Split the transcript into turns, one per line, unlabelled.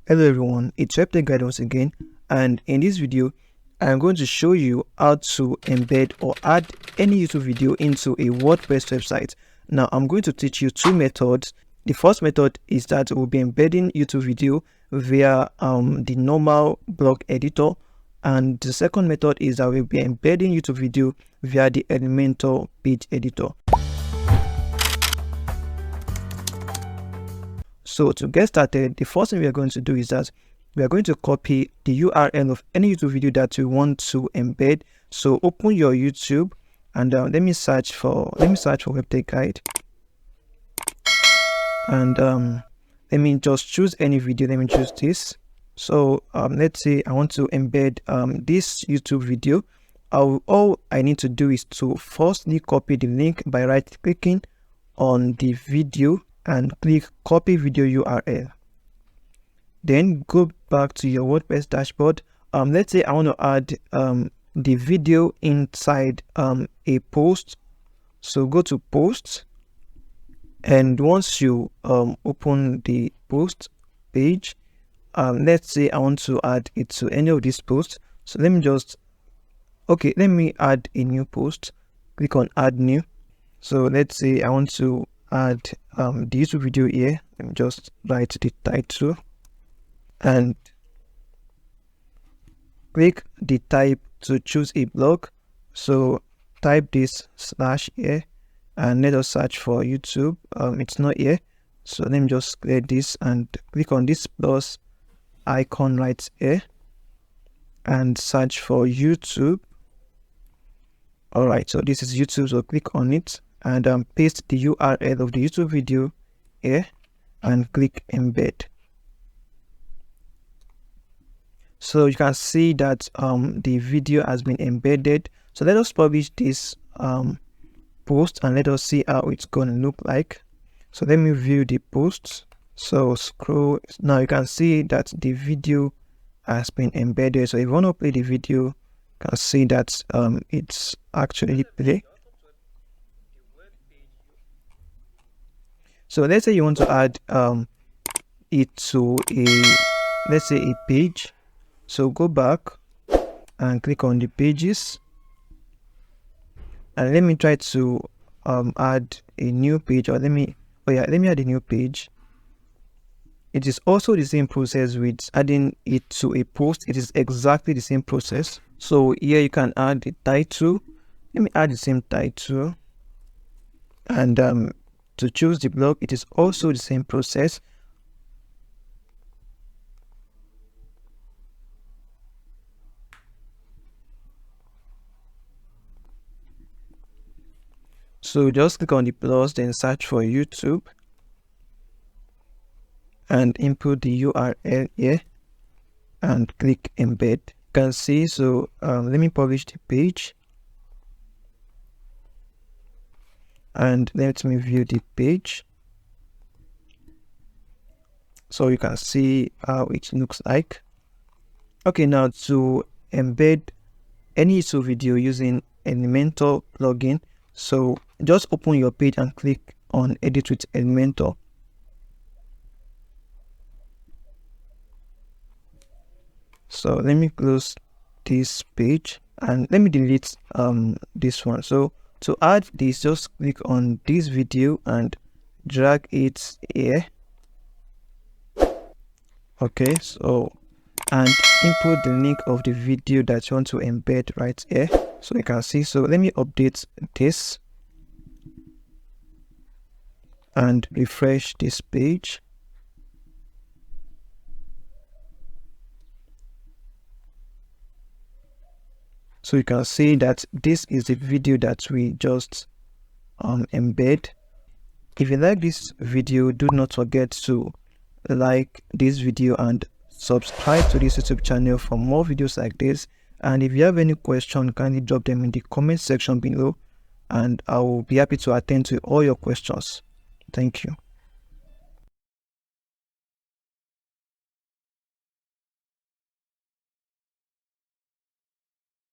Hello everyone, it's WebTech Guide once again, and in this video I'm going to show you how to embed or add any YouTube video into a WordPress website. Now I'm going to teach you two methods. The first method is that we'll be embedding YouTube video via the normal block editor, and the second method is that we'll be embedding YouTube video via the Elementor Page Editor. So to get started, the first thing we are going to do is that we are going to copy the URL of any YouTube video that we want to embed. So open your YouTube and let me search for WebTech Guide, and let me just choose any video. Let me choose this. So let's say I want to embed this YouTube video. All I need to do is to firstly copy the link by right clicking on the video and click copy video URL. Then go back to your WordPress dashboard. Let's say I want to add the video inside a post. So go to posts, and once you open the post page, let's say I want to add it to any of these posts. So let me add a new post. Click on add new. So let's say I want to add the YouTube video here. Let me just write the title and click the type to choose a block. So type this / here and let us search for YouTube. It's not here, so let me just clear this and click on this plus icon right here and search for YouTube. All right, so this is YouTube, so click on it and paste the URL of the YouTube video here and click embed. So you can see that the video has been embedded. So let us publish this post and let us see how it's going to look like. So let me view the post. So scroll. Now you can see that the video has been embedded. So if you want to play the video, you can see that it's actually play. So let's say you want to add it to a page. So go back and click on the pages, and let me try to add a new page, or let me add a new page. It is also the same process with adding it to a post. It is exactly the same process. So here you can add the title. Let me add the same title, and to choose the block, it is also the same process. So just click on the plus, then search for YouTube and input the URL here and click embed. You can see, so let me publish the page and let me view the page. So you can see how it looks like. Okay, now to embed any YouTube video using Elementor plugin, so just open your page and click on edit with Elementor. So let me close this page and let me delete this one. So to add this, just click on this video and drag it here. Okay, so and input the link of the video that you want to embed right here. So you can see, so let me update this and refresh this page. So you can see that this is the video that we just embed. If you like this video, do not forget to like this video and subscribe to this YouTube channel for more videos like this. And if you have any question, kindly drop them in the comment section below and I will be happy to attend to all your questions. Thank you.